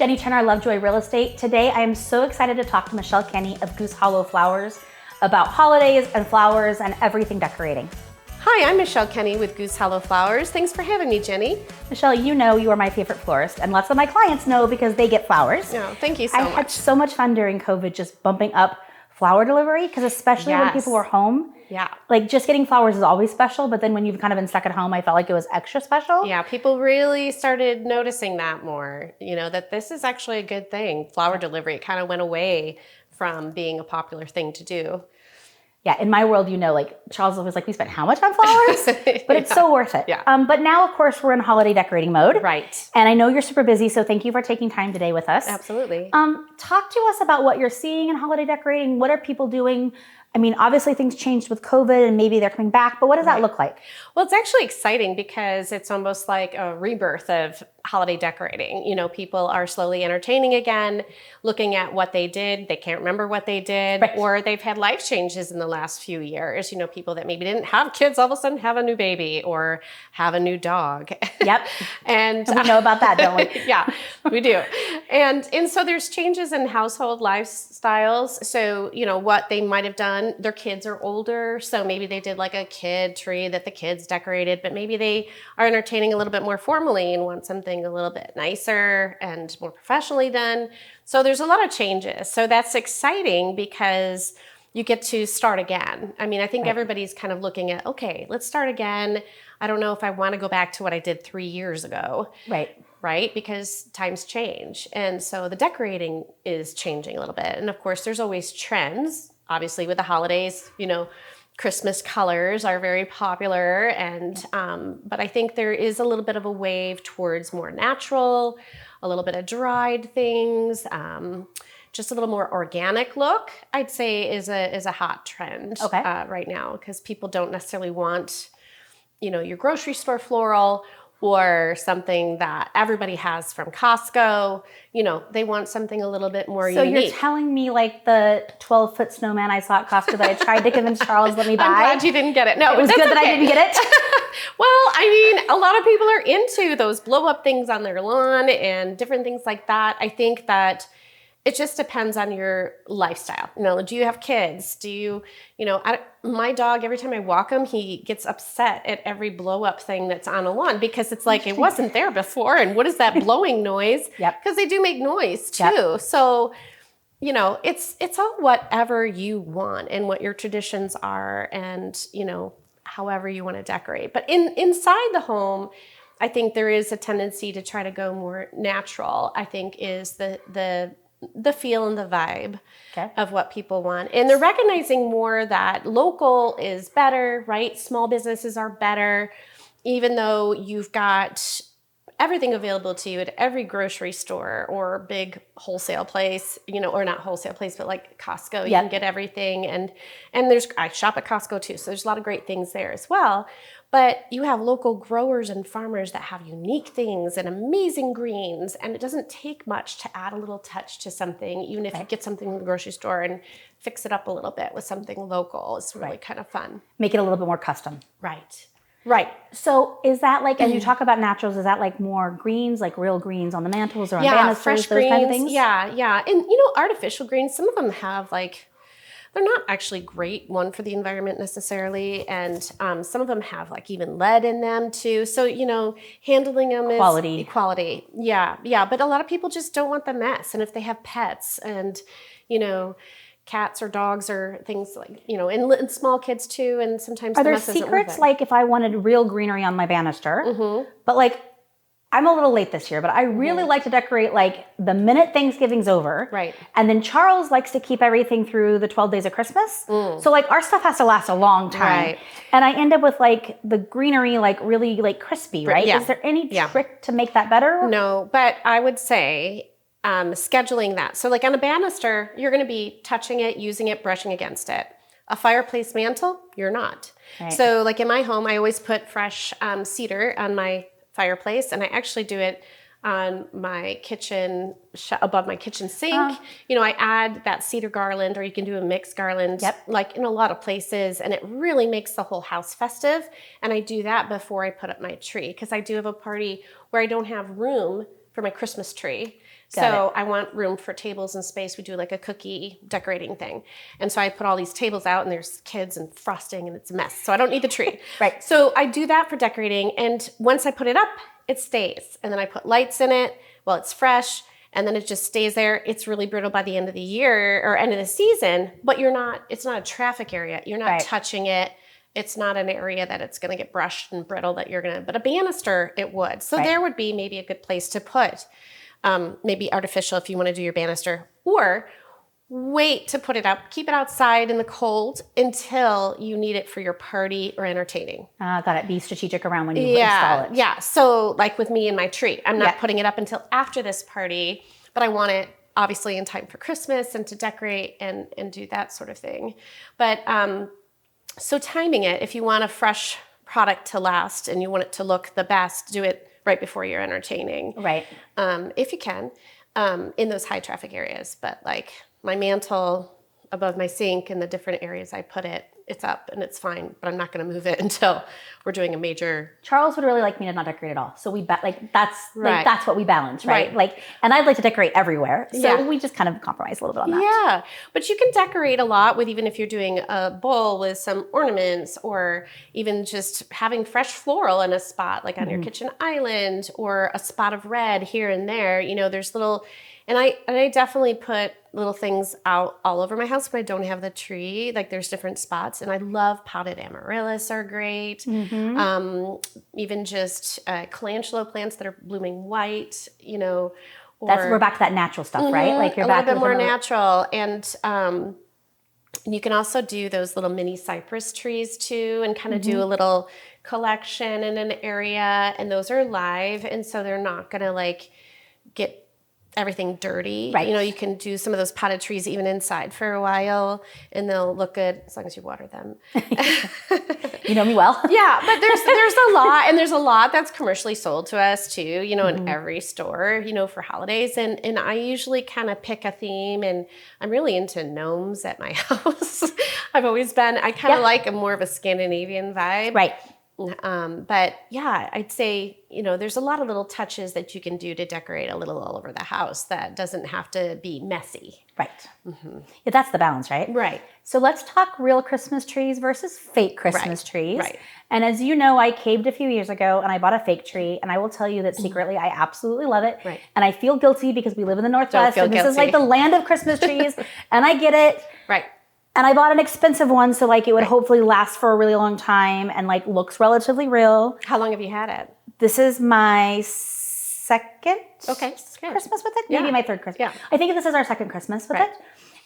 Jenny Turner, Lovejoy Real Estate. Today I am so excited to talk to Michelle Kenny of Goose Hollow Flowers about holidays and flowers and everything decorating. Hi, I'm Michelle Kenny with Goose Hollow Flowers. Thanks for having me, Jenny. Michelle, you know you are my favorite florist, and lots of my clients know because they get flowers. No, thank you so much. I had so much fun during COVID just bumping up flower delivery, because especially when people were home, like just getting flowers is always special, but then when you've kind of been stuck at home, I felt like it was extra special. Yeah, people really started noticing that more, you know, that this is actually a good thing. Flower delivery kind of went away from being a popular thing to do. Yeah, in my world, you know, like Charles was like, we spent how much on flowers? But it's so worth it. Yeah. But now, of course, we're in holiday decorating mode. Right. And I know you're super busy, so thank you for taking time today with us. Absolutely. Talk to us about what you're seeing in holiday decorating. What are people doing? I mean, obviously things changed with COVID and maybe they're coming back, but what does that look like? Well, it's actually exciting because it's almost like a rebirth of holiday decorating. You know, people are slowly entertaining again, looking at what they did. They can't remember what they did, or they've had life changes in the last few years. You know, people that maybe didn't have kids all of a sudden have a new baby or have a new dog. Yep. And we know about that, don't we? Yeah, we do. And so there's changes in household lifestyles. So, you know, what they might have done, their kids are older, so maybe they did like a kid tree that the kids decorated, but maybe they are entertaining a little bit more formally and want something a little bit nicer and more professionally done. So there's a lot of changes. So that's exciting because you get to start again. I mean, I think everybody's kind of looking at, okay, let's start again. I don't know if I want to go back to what I did 3 years ago. Right? Because times change. And so the decorating is changing a little bit. And of course, there's always trends. Obviously, with the holidays, you know, Christmas colors are very popular. And but I think there is a little bit of a wave towards more natural, a little bit of dried things, just a little more organic look, I'd say is a hot trend right now, because people don't necessarily want, you know, your grocery store floral or something that everybody has from Costco. You know, they want something a little bit more unique. So you're telling me like the 12-foot snowman I saw at Costco that I tried to convince Charles let me buy? I'm glad you didn't get it. No, it was good that I didn't get it. Well, I mean, a lot of people are into those blow-up things on their lawn and different things like that. I think that it just depends on your lifestyle. You know, do you have kids? Do you, my dog, every time I walk him, he gets upset at every blow up thing that's on a lawn because it's like, it wasn't there before. And what is that blowing noise? Because they do make noise too. So, you know, it's all whatever you want and what your traditions are and, you know, however you want to decorate. But inside the home, I think there is a tendency to try to go more natural, I think is the feel and the vibe of what people want. And they're recognizing more that local is better, right? Small businesses are better, even though you've got everything available to you at every grocery store or big wholesale place, you know, or not wholesale place, but like Costco, you can get everything. And I shop at Costco too, so there's a lot of great things there as well. But you have local growers and farmers that have unique things and amazing greens, and it doesn't take much to add a little touch to something, even if you get something from the grocery store and fix it up a little bit with something local. It's really kind of fun. Make it a little bit more custom. Right. So is that like, as you talk about naturals, is that like more greens, like real greens on the mantles or on banisters, fresh those greens, kind of things? Yeah. And you know, artificial greens, some of them have like, they're not actually great, one for the environment necessarily, and some of them have like even lead in them too. So, you know, handling them is quality. Yeah. But a lot of people just don't want the mess. And if they have pets and, you know, cats or dogs or things like, you know, and small kids too, and sometimes are there secrets like if I wanted real greenery on my banister, but like I'm a little late this year, but I really like to decorate like the minute Thanksgiving's over. And then Charles likes to keep everything through the 12 days of Christmas. So like our stuff has to last a long time. And I end up with like the greenery like really like crispy, right? Is there any trick to make that better? No, but I would say scheduling that. So like on a banister, you're going to be touching it, using it, brushing against it. A fireplace mantle, you're not. So like in my home, I always put fresh cedar on my fireplace, and I actually do it on my kitchen, above my kitchen sink. You know, I add that cedar garland, or you can do a mixed garland, like in a lot of places, and it really makes the whole house festive. And I do that before I put up my tree, because I do have a party where I don't have room for my Christmas tree. So I want room for tables and space. We do like a cookie decorating thing. And so I put all these tables out and there's kids and frosting and it's a mess. So I don't need the tree. Right. So I do that for decorating. And once I put it up, it stays. And then I put lights in it while it's fresh. And then it just stays there. It's really brittle by the end of the year or end of the season, but it's not a traffic area. You're not touching it. It's not an area that it's going to get brushed and brittle but a banister, it would. So there would be maybe a good place to put maybe artificial if you want to do your banister, or wait to put it up, keep it outside in the cold until you need it for your party or entertaining. Got it. Be strategic around when you install it. Yeah. So like with me and my tree, I'm not putting it up until after this party, but I want it obviously in time for Christmas and to decorate and do that sort of thing. But so timing it, if you want a fresh product to last and you want it to look the best, do it right before you're entertaining. Right. If you can, in those high traffic areas. But like my mantle above my sink and the different areas I put it, it's up and it's fine, but I'm not going to move it until we're doing a major. Charles would really like me to not decorate at all. So that's what we balance, right? Like, and I'd like to decorate everywhere. So we just kind of compromise a little bit on that. Yeah. But you can decorate a lot with, even if you're doing a bowl with some ornaments, or even just having fresh floral in a spot, like on your kitchen island, or a spot of red here and there. You know, there's little, and I definitely put little things out all over my house when I don't have the tree. Like there's different spots, and I love potted amaryllis are great. Even just calendula plants that are blooming white, you know. We're back to that natural stuff, right? Like you're back a little bit more natural. And you can also do those little mini cypress trees too, and kind of do a little collection in an area, and those are live, and so they're not gonna like get everything dirty. Right. You know, you can do some of those potted trees even inside for a while and they'll look good as long as you water them. You know me well. Yeah, but there's a lot, and there's a lot that's commercially sold to us too, you know, in every store, you know, for holidays. And I usually kind of pick a theme, and I'm really into gnomes at my house. I've always been, I kind of like more of a Scandinavian vibe. Right. But yeah, I'd say, you know, there's a lot of little touches that you can do to decorate a little all over the house that doesn't have to be messy. Right. Yeah, that's the balance, right? Right. So let's talk real Christmas trees versus fake Christmas trees. Right. And as you know, I caved a few years ago and I bought a fake tree, and I will tell you that secretly I absolutely love it. Right. And I feel guilty because we live in the Northwest and this guilty. is like the land of Christmas trees, and I get it. Right. And I bought an expensive one, so like it would hopefully last for a really long time and like looks relatively real. How long have you had it? This is my second Christmas with it. Maybe my third Christmas. Yeah. I think this is our second Christmas with it.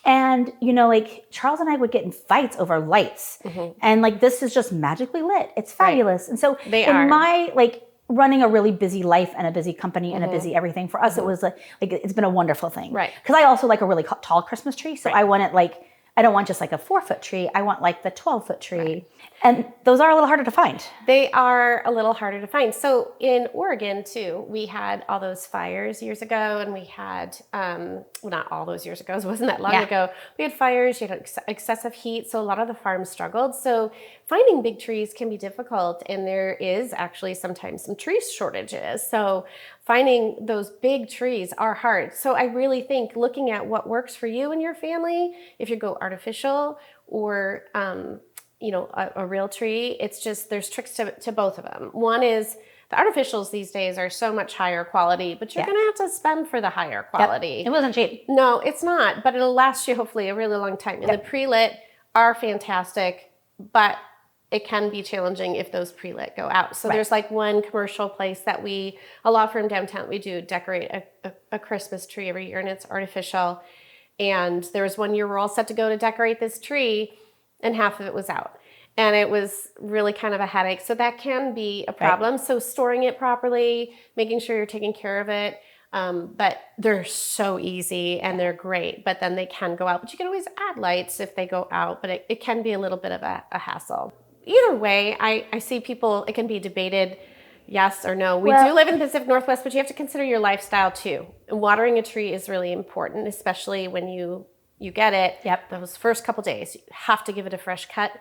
And, you know, like Charles and I would get in fights over lights. And like this is just magically lit. It's fabulous. And so in my like running a really busy life and a busy company and a busy everything, for us it was like it's been a wonderful thing. Right. Because I also like a really tall Christmas tree. So I want it like, I don't want just like a 4-foot tree. I want like the 12-foot tree. Right. And those are a little harder to find. They are a little harder to find. So in Oregon too, we had all those fires years ago, and we had, well, not all those years ago, it wasn't that long ago. We had fires, you had excessive heat. So a lot of the farms struggled. So finding big trees can be difficult. And there is actually sometimes some tree shortages. So finding those big trees are hard. So I really think looking at what works for you and your family, if you go artificial or, you know, a real tree, it's just, there's tricks to both of them. One is the artificials these days are so much higher quality, but you're going to have to spend for the higher quality. It wasn't cheap. No, it's not, but it'll last you hopefully a really long time. And the pre-lit are fantastic, but it can be challenging if those pre-lit go out. So there's like one commercial place that a law firm downtown, we do decorate a Christmas tree every year, and it's artificial. And there was one year we're all set to go to decorate this tree, and half of it was out. And it was really kind of a headache. So that can be a problem. Right. So storing it properly, making sure you're taking care of it. But they're so easy and they're great, but then they can go out. But you can always add lights if they go out, but it can be a little bit of a hassle. Either way, I see people, it can be debated, yes or no. We do live in the Pacific Northwest, but you have to consider your lifestyle too. Watering a tree is really important, especially when you get it. Yep. Those first couple days, you have to give it a fresh cut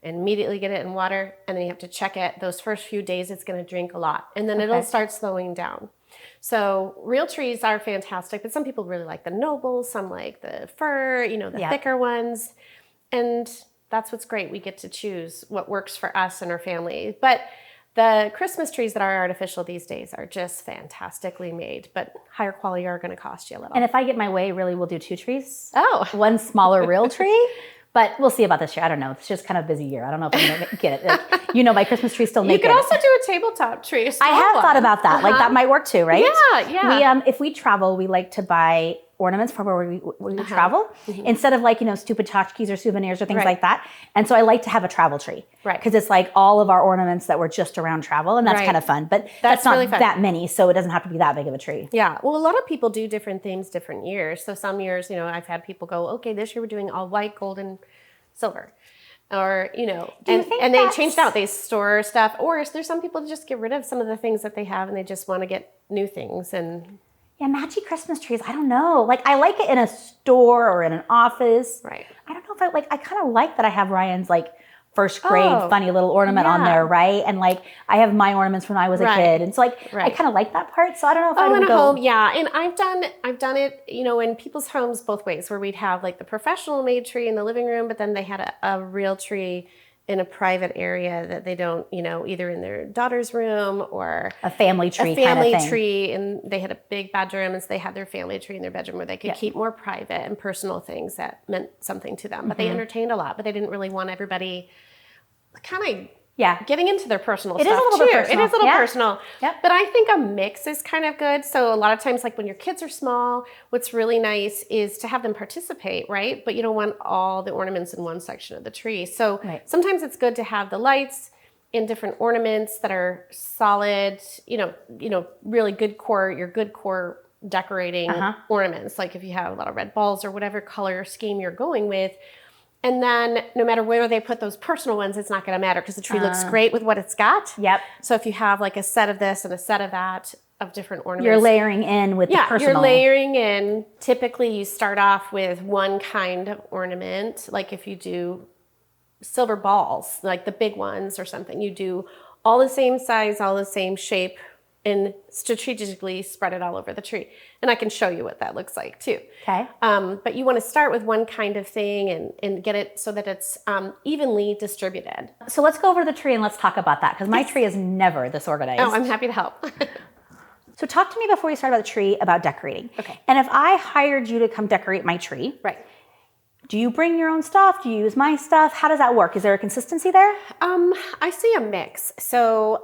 and immediately get it in water. And then you have to check it. Those first few days, it's going to drink a lot. And then it'll start slowing down. So real trees are fantastic, but some people really like the nobles, some like the fir, the thicker ones. And that's what's great. We get to choose what works for us and our family. But the Christmas trees that are artificial these days are just fantastically made, but higher quality are going to cost you a little. And if I get my way, really, we'll do 2 trees. Oh. One smaller real tree. But we'll see about this year. I don't know. It's just kind of a busy year. I don't know if I'm going to get it. Like, my Christmas tree's still naked. You could also do a tabletop tree. I have thought about that. Like, that might work too, right? Yeah. If we travel, we like to buy ornaments for where we travel instead of stupid tchotchkes or souvenirs or things like that. And so I like to have a travel tree. Right. Because it's like all of our ornaments that were just around travel, and that's kind of fun. But that's not really that many, so it doesn't have to be that big of a tree. Yeah. Well, a lot of people do different things different years. So some years, I've had people go, okay, this year we're doing all white, gold, and silver. Or, and they changed out. They store stuff. Or there's some people that just get rid of some of the things that they have and they just want to get new things. And yeah, matchy Christmas trees. I don't know. Like, I like it in a store or in an office. Right. I don't know if I kind of like that I have Ryan's first grade funny little ornament on there, right? And I have my ornaments when I was a kid. And so I kind of like that part. So I don't know if I would go. Home, yeah. And I've done it, in people's homes both ways, where we'd have the professional made tree in the living room, but then they had a real tree in a private area that they don't, either in their daughter's room or a family tree tree. And they had a big bedroom, and so they had their family tree in their bedroom where they could keep more private and personal things that meant something to them. But they entertained a lot, but they didn't really want everybody kind of getting into their personal stuff. It is a little bit personal. It is a little personal. Yep. But I think a mix is kind of good. So a lot of times, when your kids are small, what's really nice is to have them participate, right? But you don't want all the ornaments in one section of the tree. So sometimes it's good to have the lights in different ornaments that are solid, really good core, your good core decorating ornaments. Like if you have a lot of red balls or whatever color scheme you're going with. And then no matter where they put those personal ones, it's not going to matter because the tree looks great with what it's got. Yep. So if you have a set of this and a set of that of different ornaments. You're layering in with the personal. You're layering in. Typically you start off with one kind of ornament. Like if you do silver balls, like the big ones or something, you do all the same size, all the same shape, and strategically spread it all over the tree. And I can show you what that looks like too. Okay. But you want to start with one kind of thing and get it so that it's evenly distributed. So let's go over to the tree and let's talk about that, because my tree is never this organized. Oh, I'm happy to help. So talk to me before you start about the tree about decorating. Okay. And if I hired you to come decorate my tree, right. Do you bring your own stuff? Do you use my stuff? How does that work? Is there a consistency there? I see a mix. So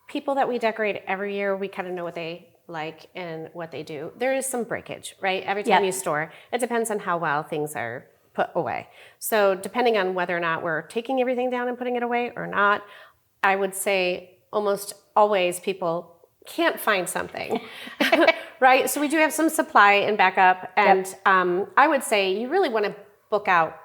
people that we decorate every year, we kind of know what they like and what they do. There is some breakage, right? Every time you store, it depends on how well things are put away. So depending on whether or not we're taking everything down and putting it away or not, I would say almost always people can't find something, right? So we do have some supply and backup. And I would say you really want to book out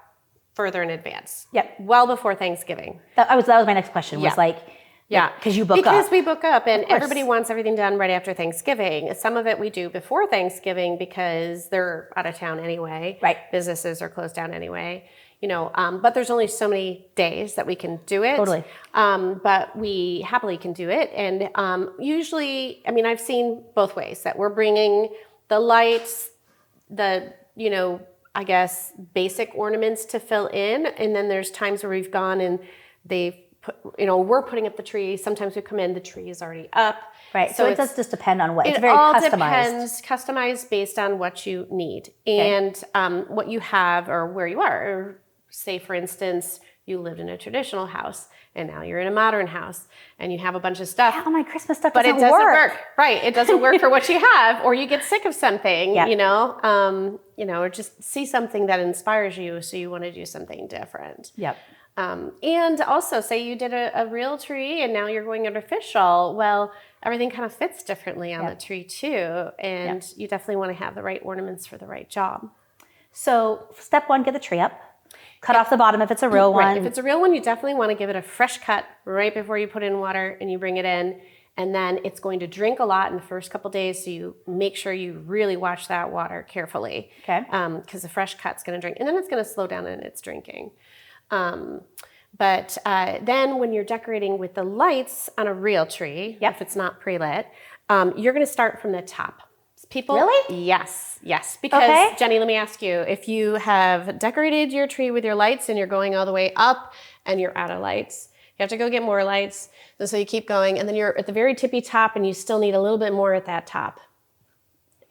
further in advance. Yep. Well before Thanksgiving. That was my next question was because you book up. Because we book up and everybody wants everything done right after Thanksgiving. Some of it we do before Thanksgiving because they're out of town anyway. Right. Businesses are closed down anyway. But there's only so many days that we can do it. Totally. But we happily can do it. And usually, I've seen both ways, that we're bringing the lights, I guess, basic ornaments to fill in. And then there's times where we've gone and they've put, we're putting up the tree. Sometimes we come in, the tree is already up. Right. So it does just depend on what. It's very all customized. Depends, customized based on what you need and what you have or where you are. Or say, for instance, you lived in a traditional house and now you're in a modern house and you have a bunch of stuff. Yeah, my Christmas stuff but doesn't it doesn't work. Right. It doesn't work for what you have, or you get sick of something, or just see something that inspires you. So you want to do something different. Yep. And also say you did a real tree and now you're going artificial. Well, everything kind of fits differently on the tree too. And you definitely want to have the right ornaments for the right job. So step one, get the tree up. Cut off the bottom if it's a real one. Right. If it's a real one, you definitely want to give it a fresh cut right before you put in water and you bring it in. And then it's going to drink a lot in the first couple days. So you make sure you really watch that water carefully. Okay. Because the fresh cut's going to drink. And then it's going to slow down in its drinking. But then when you're decorating with the lights on a real tree, if it's not pre-lit, you're going to start from the top. People, really? Yes. Because Jenny, let me ask you, if you have decorated your tree with your lights and you're going all the way up and you're out of lights, you have to go get more lights. And so you keep going, and then you're at the very tippy top and you still need a little bit more at that top.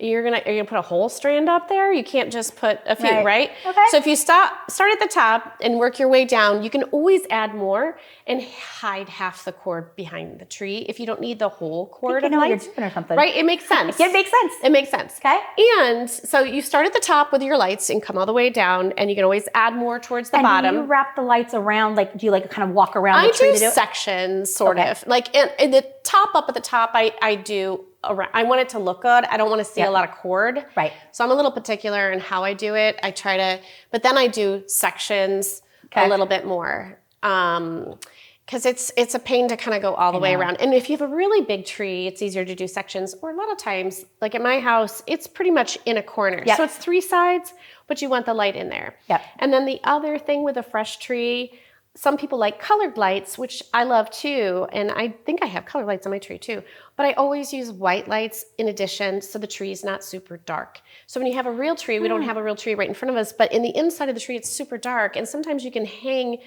Are you gonna put a whole strand up there? You can't just put a few, right? Okay. So if you start at the top and work your way down, you can always add more and hide half the cord behind the tree if you don't need the whole cord of lights. What you're doing or something. Right? It makes sense. It makes sense. It makes sense. Okay. And so you start at the top with your lights and come all the way down, and you can always add more towards the bottom. Do you wrap the lights around? Like, do you like kind of walk around the tree to do it? I do sections, sort of. Like in the top up at the top, I do. I want it to look good. I don't want to see a lot of cord. Right. So I'm a little particular in how I do it. I try to, but then I do sections a little bit more. Because it's a pain to kind of go all the way around. And if you have a really big tree, it's easier to do sections. Or a lot of times, like at my house, it's pretty much in a corner. Yep. So it's 3 sides, but you want the light in there. Yep. And then the other thing with a fresh tree, some people like colored lights, which I love too. And I think I have colored lights on my tree too. But I always use white lights in addition, so the tree is not super dark. So when you have a real tree, we don't have a real tree right in front of us, but in the inside of the tree, it's super dark. And sometimes you can hang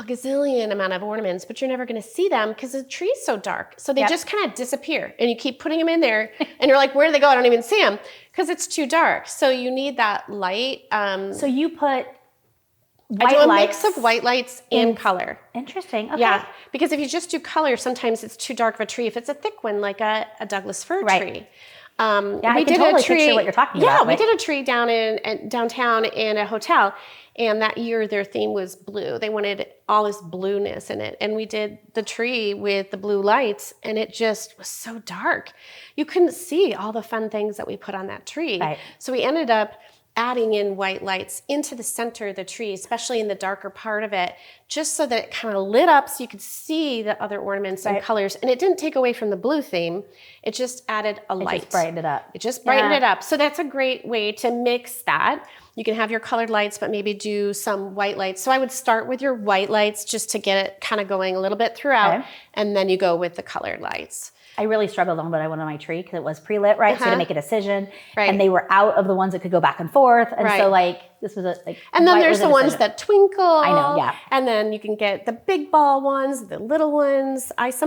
a gazillion amount of ornaments, but you're never going to see them because the tree's so dark. So they just kind of disappear, and you keep putting them in there, and you're like, where do they go? I don't even see them because it's too dark. So you need that light. So you put I do a mix of white lights and color. Interesting. Okay. Yeah, because if you just do color, sometimes it's too dark of a tree. If it's a thick one, like a Douglas fir tree. I can totally picture what you're talking about. Yeah, we did a tree down in downtown in a hotel, and that year their theme was blue. They wanted all this blueness in it, and we did the tree with the blue lights, and it just was so dark. You couldn't see all the fun things that we put on that tree. Right. So we ended up adding in white lights into the center of the tree, especially in the darker part of it, just so that it kind of lit up so you could see the other ornaments and colors. And it didn't take away from the blue theme. It just added a light. It just brightened it up. It just brightened it up. So that's a great way to mix that. You can have your colored lights, but maybe do some white lights. So I would start with your white lights just to get it kind of going a little bit throughout. And then you go with the colored lights. I really struggled on what I wanted on my tree because it was pre-lit, right? So I had to make a decision. And they were out of the ones that could go back and forth. And so like, this was and then there's the ones that twinkle. I know, yeah. And then you can get the big ball ones, the little ones. It's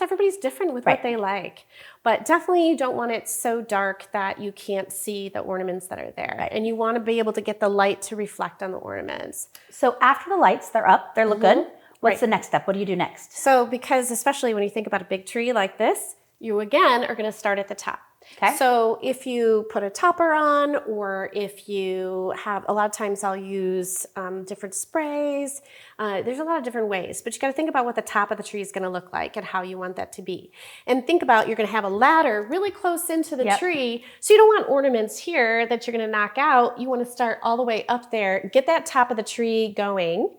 everybody's different with what they like. But definitely you don't want it so dark that you can't see the ornaments that are there. And you want to be able to get the light to reflect on the ornaments. So after the lights, they're up, they look good. What's the next step? What do you do next? So because especially when you think about a big tree like this, you again are going to start at the top. Okay. So if you put a topper on, or if you have, a lot of times I'll use different sprays. There's a lot of different ways, but you got to think about what the top of the tree is going to look like and how you want that to be. And think about, you're going to have a ladder really close into the tree. So you don't want ornaments here that you're going to knock out. You want to start all the way up there, get that top of the tree going.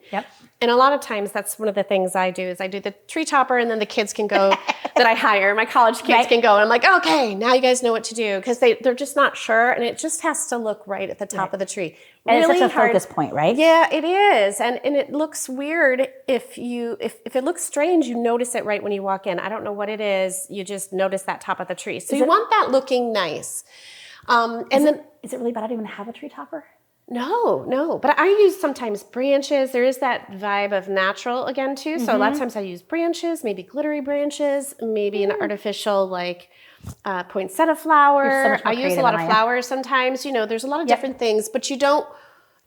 And a lot of times that's one of the things I do is I do the tree topper, and then the kids can go that I hire. My college kids can go, and I'm like, okay, now you guys know what to do, because they're just not sure, and it just has to look right at the top of the tree. And really it's such a focus point, right? Yeah, it is. And it looks weird if it looks strange, you notice it right when you walk in. I don't know what it is. You just notice that top of the tree. So you want that looking nice. Is it really bad I don't even have a tree topper? No. But I use sometimes branches. There is that vibe of natural again too. So a lot of times I use branches, maybe glittery branches, maybe an artificial like poinsettia flower. I use a lot of flowers sometimes. There's a lot of different things, but you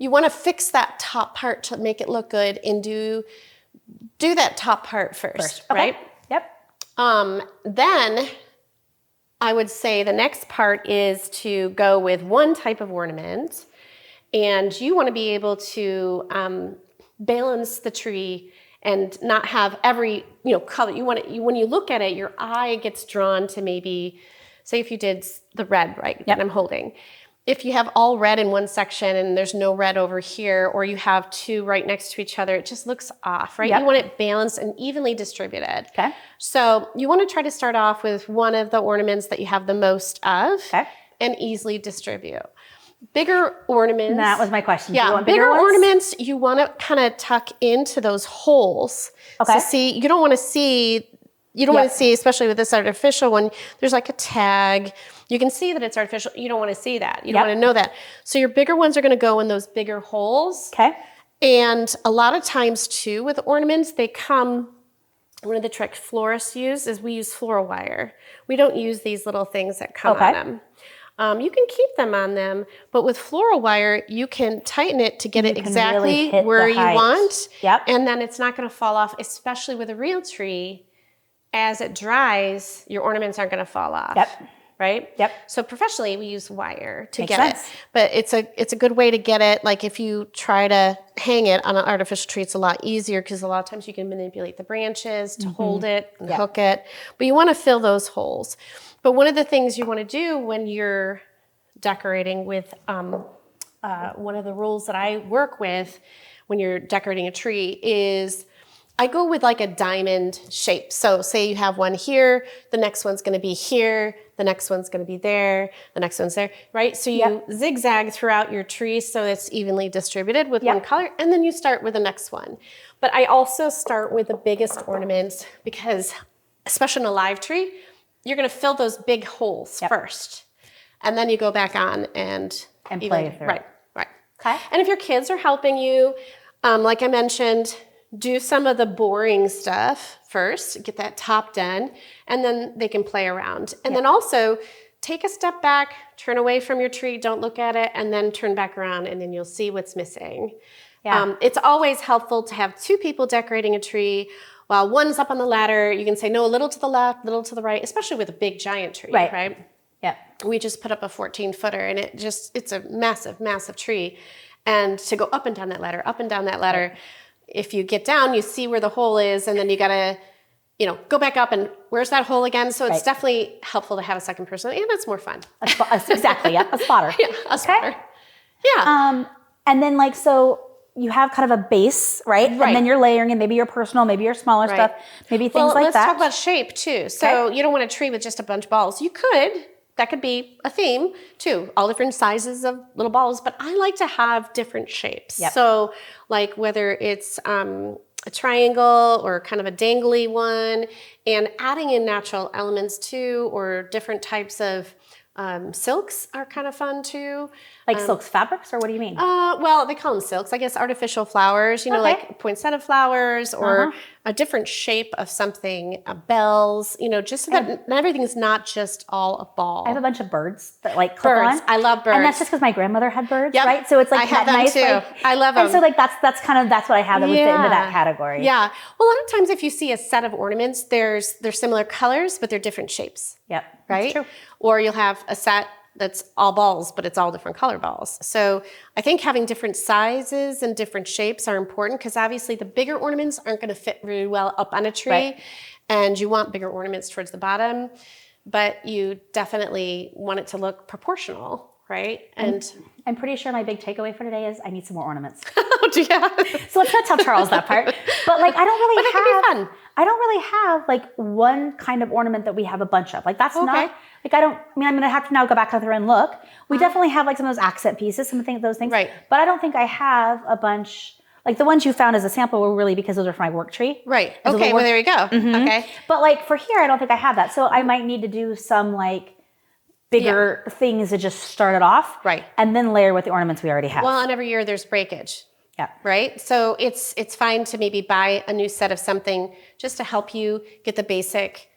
want to fix that top part to make it look good, and do that top part first. Right? Then I would say the next part is to go with one type of ornament. And you want to be able to balance the tree and not have every color. When you look at it, your eye gets drawn to maybe, say if you did the red, right, that I'm holding. If you have all red in one section and there's no red over here, or you have two right next to each other, it just looks off, right? You want it balanced and evenly distributed. Okay. So you want to try to start off with one of the ornaments that you have the most of and easily distribute. Bigger ornaments. That was my question. Yeah, do you want bigger ornaments, you want to kind of tuck into those holes. So you don't want to see, You don't want to see, especially with this artificial one, there's like a tag. You can see that it's artificial. You don't want to see that. You don't want to know that. So your bigger ones are going to go in those bigger holes. Okay. And a lot of times too with ornaments, they come, one of the tricks florists use is we use floral wire. We don't use these little things that come on them. You can keep them on them, but with floral wire, you can tighten it to get it exactly really where you want. Yep. And then it's not going to fall off, especially with a real tree. As it dries, your ornaments aren't going to fall off. Yep. Right? Yep. So professionally, we use wire to Makes get sense. it. But it's a good way to get it. Like if you try to hang it on an artificial tree, it's a lot easier because a lot of times you can manipulate the branches to hold it and hook it. But you want to fill those holes. But one of the things you want to do when you're decorating with, one of the rules that I work with when you're decorating a tree is I go with like a diamond shape. So say you have one here, the next one's going to be here, the next one's going to be there, the next one's there, right? So you zigzag throughout your tree so it's evenly distributed with one color, and then you start with the next one. But I also start with the biggest ornaments because, especially in a live tree, you're going to fill those big holes first, and then you go back on and play through. Right. Okay. And if your kids are helping you, like I mentioned, do some of the boring stuff first, get that top done, and then they can play around. And then also take a step back, turn away from your tree, don't look at it, and then turn back around, and then you'll see what's missing. Yeah. It's always helpful to have two people decorating a tree. While one's up on the ladder, you can say, no, a little to the left, a little to the right, especially with a big giant tree, right? Yeah. We just put up a 14-footer, and it's a massive, massive tree. And to go up and down that ladder, if you get down, you see where the hole is, and then you gotta, go back up and where's that hole again? So it's definitely helpful to have a second person, and it's more fun. Exactly, a spotter. Yeah, a spotter. Yeah. And then so you have kind of a base, right? And then you're layering in maybe your personal, maybe your smaller stuff, maybe things like let's that. Let's talk about shape too. So you don't want a tree with just a bunch of balls. You could. That could be a theme too, all different sizes of little balls, but I like to have different shapes. Yep. So like whether it's a triangle or kind of a dangly one, and adding in natural elements too, or different types of silks are kind of fun too. Like silks fabrics, or what do you mean? Well, they call them silks. I guess artificial flowers, like poinsettia flowers, or a different shape of something, bells, just so that everything's not just all a ball. I have a bunch of birds that clip on. I love birds. And that's just because my grandmother had birds, right? So it's like I have that them nice, too. I love them. And so that's what I have that would fit into that category. Yeah. Well, a lot of times if you see a set of ornaments, they're similar colors, but they're different shapes. Yep. Right? That's true. Or you'll have a set that's all balls, but it's all different color balls. So I think having different sizes and different shapes are important because obviously the bigger ornaments aren't going to fit really well up on a tree, and you want bigger ornaments towards the bottom, but you definitely want it to look proportional, right? And I'm pretty sure my big takeaway for today is I need some more ornaments. Oh, yeah. So let's not tell Charles that part. But I don't really have one kind of ornament that we have a bunch of. That's not I'm going to have to now go back through and look. We definitely have some of those accent pieces, some of those things. Right. But I don't think I have a bunch. The ones you found as a sample were really because those are for my work tree. Right. Okay. Well, there you go. Mm-hmm. Okay. But for here, I don't think I have that. So I might need to do some bigger things to just start it off. Right. And then layer with the ornaments we already have. Well, and every year there's breakage. Yeah. Right. So it's fine to maybe buy a new set of something just to help you get the basic,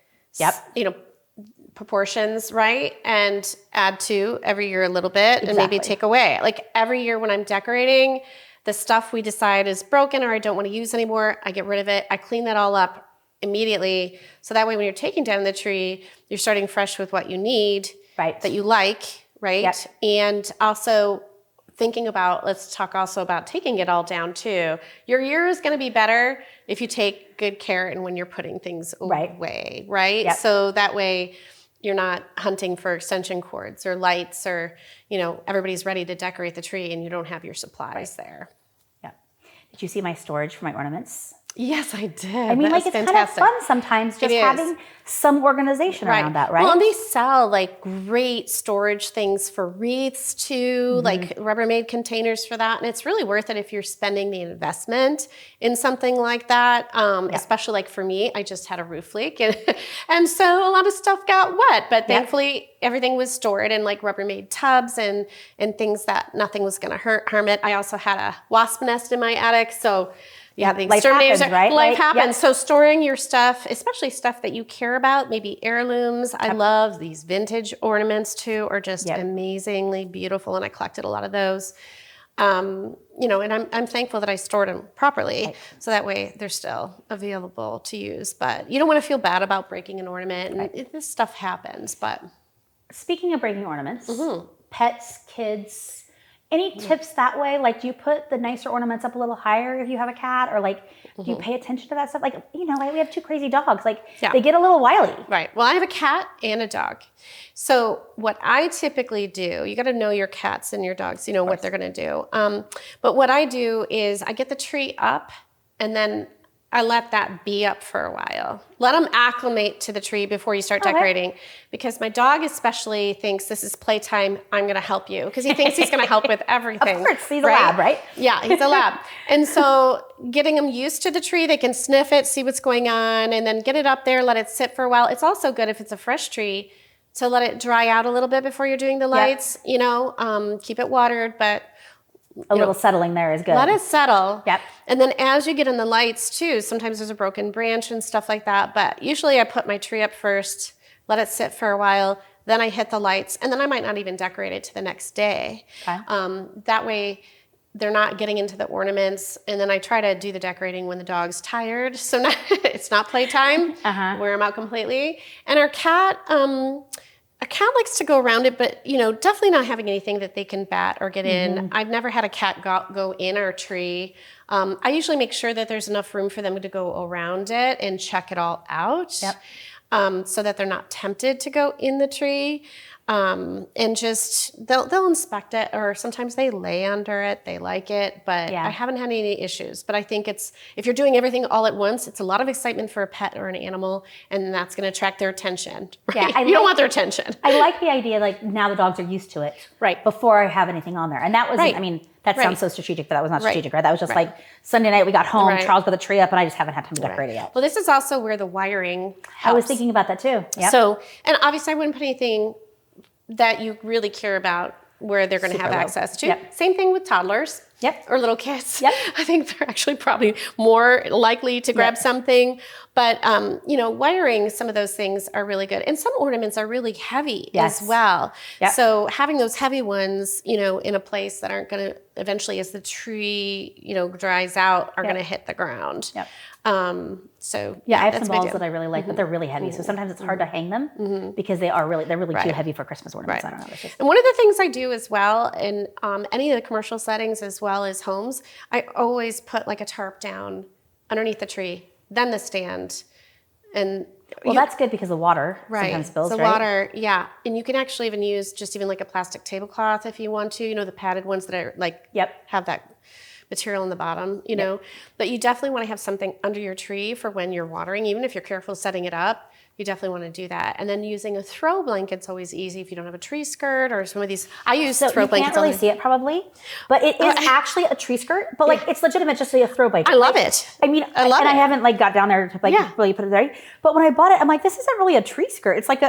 proportions right, and add to every year a little bit, and maybe take away. Every year when I'm decorating, the stuff we decide is broken or I don't want to use anymore, I get rid of it. I clean that all up immediately, so that way when you're taking down the tree, you're starting fresh with what you need, that you like, right? Yep. And also thinking about, let's talk also about taking it all down too. Your year is going to be better if you take good care and when you're putting things away, right? Yep. So that way you're not hunting for extension cords or lights, or, everybody's ready to decorate the tree and you don't have your supplies there. Yeah. Did you see my storage for my ornaments? Yes, I did. I mean, like, it's fantastic. kind of fun sometimes just having some organization around that, right? Well, and they sell like great storage things for wreaths too, like Rubbermaid containers for that. And it's really worth it if you're spending the investment in something like that. Especially like for me, I just had a roof leak and so a lot of stuff got wet, but thankfully everything was stored in like Rubbermaid tubs and things that nothing was going to harm it. I also had a wasp nest in my attic. So yeah, the exterminators, right? Life happens. So storing your stuff, especially stuff that you care about, maybe heirlooms. I love these vintage ornaments too, are just amazingly beautiful, and I collected a lot of those. And I'm thankful that I stored them properly, so that way they're still available to use. But you don't want to feel bad about breaking an ornament, and this stuff happens. But speaking of breaking ornaments, pets, kids. Any tips that way? Like, do you put the nicer ornaments up a little higher if you have a cat? Or like, do you pay attention to that stuff? Like, like we have 2 crazy dogs. Like, they get a little wily. Right. Well, I have a cat and a dog. So what I typically do, you got to know your cats and your dogs, what they're going to do. But what I do is I get the tree up and then I let that be up for a while. Let them acclimate to the tree before you start decorating. Because my dog especially thinks this is playtime, I'm going to help you. Because he thinks he's going to help with everything. Of course, he's a lab, right? Yeah, he's a lab. And so getting them used to the tree, they can sniff it, see what's going on, and then get it up there, let it sit for a while. It's also good if it's a fresh tree to let it dry out a little bit before you're doing the lights. Keep it watered, but a little settling there is good. Let it settle. Yep. And then as you get in the lights too, sometimes there's a broken branch and stuff like that. But usually I put my tree up first, let it sit for a while, then I hit the lights, and then I might not even decorate it to the next day. Okay. That way they're not getting into the ornaments. And then I try to do the decorating when the dog's tired. So it's not playtime. Wear them out completely. And our cat, a cat likes to go around it, but definitely not having anything that they can bat or get in. I've never had a cat go in our tree. I usually make sure that there's enough room for them to go around it and check it all out, so that they're not tempted to go in the tree. And just they'll inspect it, or sometimes they lay under it. They like it, but I haven't had any issues. But I think if you're doing everything all at once, it's a lot of excitement for a pet or an animal, and that's going to attract their attention. Right? Yeah, you don't want their attention. I like the idea, like now the dogs are used to it, right? Before I have anything on there, and that was, that sounds so strategic, but that was not strategic, right? That was just like Sunday night we got home, Charles got the tree up, and I just haven't had time to decorate it yet. Well, this is also where the wiring helps. I was thinking about that too. Yep. So, and obviously I wouldn't put anything that you really care about where they're going to have access to. Same thing with toddlers. Or little kids. I think they're actually probably more likely to grab something. But, wiring, some of those things are really good. And some ornaments are really heavy as well. So having those heavy ones, in a place that aren't going to eventually, as the tree, dries out, are going to hit the ground. So I have some balls that I really like, but they're really heavy. So sometimes it's hard to hang them because they're really too heavy for Christmas ornaments. I don't know. And one of the things I do as well in any of the commercial settings as well as homes, I always put like a tarp down underneath the tree, then the stand. And that's good because the water sometimes spills, the water, and you can actually even use just even like a plastic tablecloth if you want to, the padded ones that are like have that material in the bottom, but you definitely want to have something under your tree for when you're watering. Even if you're careful setting it up, you definitely want to do that. And then using a throw blanket's always easy if you don't have a tree skirt or some of these. I use throw blankets. You can't really see it probably, but it is actually a tree skirt. But like it's legitimate just to be a throw blanket. I love it. I mean, I haven't like got down there to really put it there. But when I bought it, I'm like, this isn't really a tree skirt. It's like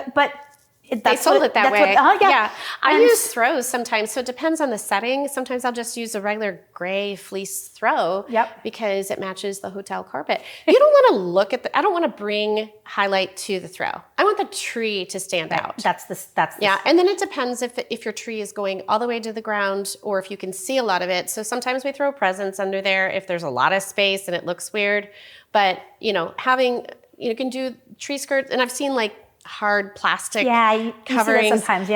they sold it that way. I use throws sometimes, so it depends on the setting. Sometimes I'll just use a regular gray fleece throw because it matches the hotel carpet. You don't want to look at I don't want to bring highlight to the throw. I want the tree to stand out. That's and then it depends if your tree is going all the way to the ground or if you can see a lot of it. So sometimes we throw presents under there if there's a lot of space and it looks weird. But having you can do tree skirts, and I've seen like hard plastic coverings sometimes.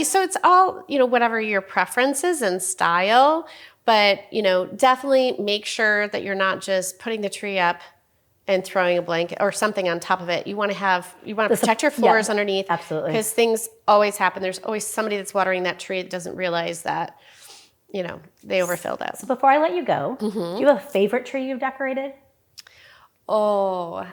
So it's all whatever your preferences and style, but definitely make sure that you're not just putting the tree up and throwing a blanket or something on top of it. You want to protect your floors underneath, absolutely, because things always happen. There's always somebody that's watering that tree that doesn't realize that they overfilled it. So before I let you go, do you have a favorite tree you've decorated? Oh,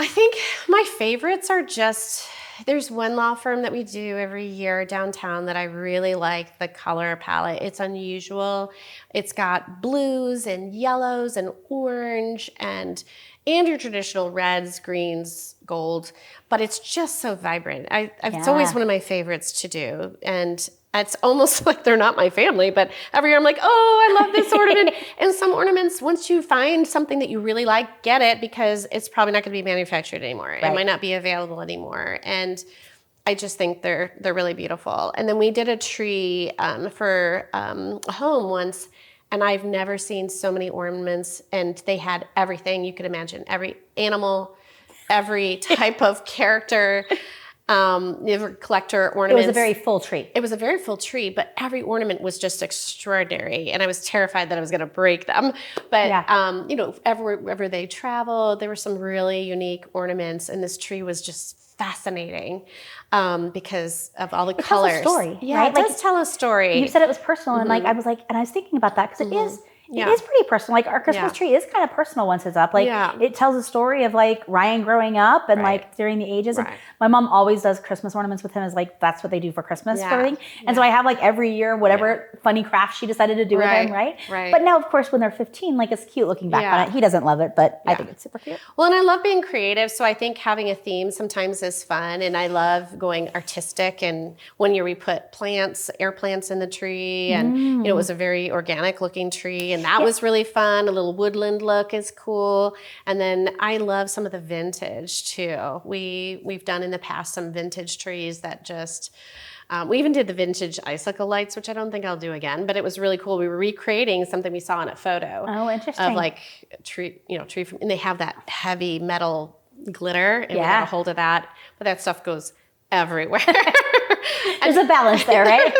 I think my favorites are just, there's one law firm that we do every year downtown that I really like the color palette. It's unusual. It's got blues and yellows and orange and your traditional reds, greens, gold, but it's just so vibrant. It's always one of my favorites to do. And it's almost like they're not my family, but every year I'm like, oh, I love this ornament. And some ornaments, once you find something that you really like, get it, because it's probably not going to be manufactured anymore. Right. It might not be available anymore. And I just think they're really beautiful. And then we did a tree for a home once, and I've never seen so many ornaments, and they had everything you could imagine, every animal, every type of character. Collector ornaments. It was a very full tree. It was a very full tree, but every ornament was just extraordinary. And I was terrified that I was going to break them. But, wherever they traveled, there were some really unique ornaments. And this tree was just fascinating because of all the colors. It tells a story. Yeah, right? It does tell a story. You said it was personal. And I was thinking about that because it is. It is pretty personal. Like our Christmas tree is kind of personal once it's up. Like it tells a story of like Ryan growing up and like during the ages. And my mom always does Christmas ornaments with him, as like that's what they do for Christmas for everything. And so I have like every year whatever funny craft she decided to do with him, right? But now of course when they're 15, like it's cute looking back on it. He doesn't love it, but I think it's super cute. Well, and I love being creative, so I think having a theme sometimes is fun, and I love going artistic. And one year we put plants, air plants in the tree, and it was a very organic looking tree. And that was really fun. A little woodland look is cool. And then I love some of the vintage too. We've done in the past some vintage trees that just, we even did the vintage icicle lights, which I don't think I'll do again, but it was really cool. We were recreating something we saw in a photo. Oh, interesting. Of like tree from, and they have that heavy metal glitter, and we got a hold of that, but that stuff goes everywhere. There's a balance there, right?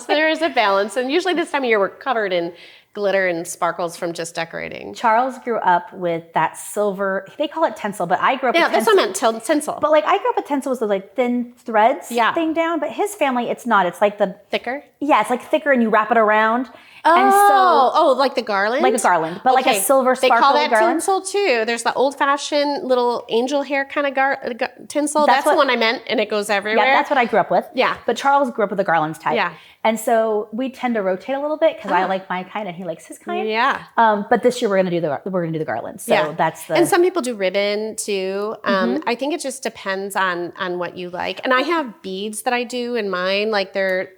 There is a balance. And usually this time of year we're covered in glitter and sparkles from just decorating. Charles grew up with that silver, they call it tinsel, but I grew up with that's what I meant, tinsel. But like I grew up with tinsel was the like thin threads thing down, but his family, it's not. It's like the... Thicker? Yeah, it's like thicker and you wrap it around. Like the garland? Like a garland, but like a silver sparkle garland. They call that tinsel too. There's the old-fashioned little angel hair kind of tinsel. That's the one I meant, and it goes everywhere. Yeah, that's what I grew up with. Yeah. But Charles grew up with the garlands type. Yeah. And so we tend to rotate a little bit because I like my kind and he likes his kind. Yeah. But this year we're gonna do the garlands. So that's the... And some people do ribbon too. I think it just depends on what you like. And I have beads that I do in mine. Like there's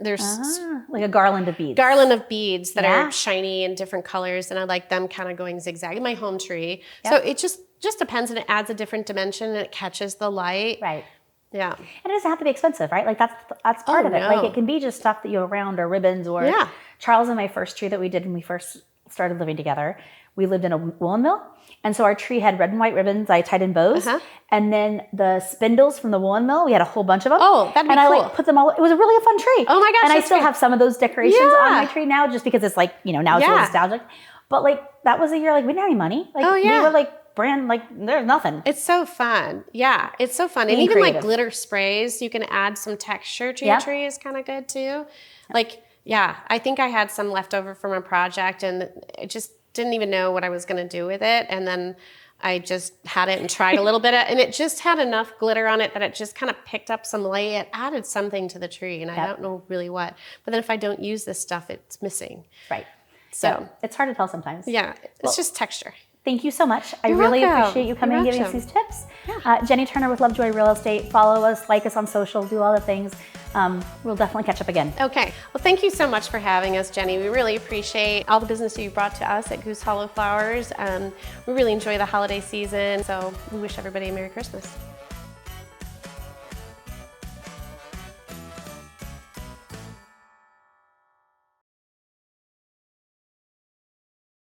like a garland of beads. Garland of beads that are shiny and different colors, and I like them kind of going zigzag in my home tree. Yep. So it just depends, and it adds a different dimension and it catches the light. Right. Yeah. And it doesn't have to be expensive, right? Like that's part of it. Like it can be just stuff that you have around or ribbons or Charles and my first tree that we did when we first started living together, we lived in a woolen mill. And so our tree had red and white ribbons I tied in bows. And then the spindles from the woolen mill, we had a whole bunch of them. Oh, that'd be cool. And I like put them all, it was a really fun tree. Oh my gosh. And I still have some of those decorations on my tree now just because it's like, now it's really nostalgic. But like that was a year like we didn't have any money. Like we were like there's nothing. It's so fun. Yeah, it's so fun. And even creative. Like glitter sprays, you can add some texture to your tree is kind of good too. Like, I think I had some left over from a project and I just didn't even know what I was going to do with it. And then I just had it and tried a little bit and it just had enough glitter on it that it just kind of picked up some light. It added something to the tree and I don't know really what. But then if I don't use this stuff, it's missing. Right. So it's hard to tell sometimes. Yeah, it's just texture. Thank you so much. I really appreciate you coming and giving us these tips. Jenny Turner with Lovejoy Real Estate. Follow us, like us on social, do all the things. We'll definitely catch up again. Okay. Well, thank you so much for having us, Jenny. We really appreciate all the business you brought to us at Goose Hollow Flowers. We really enjoy the holiday season, so we wish everybody a Merry Christmas.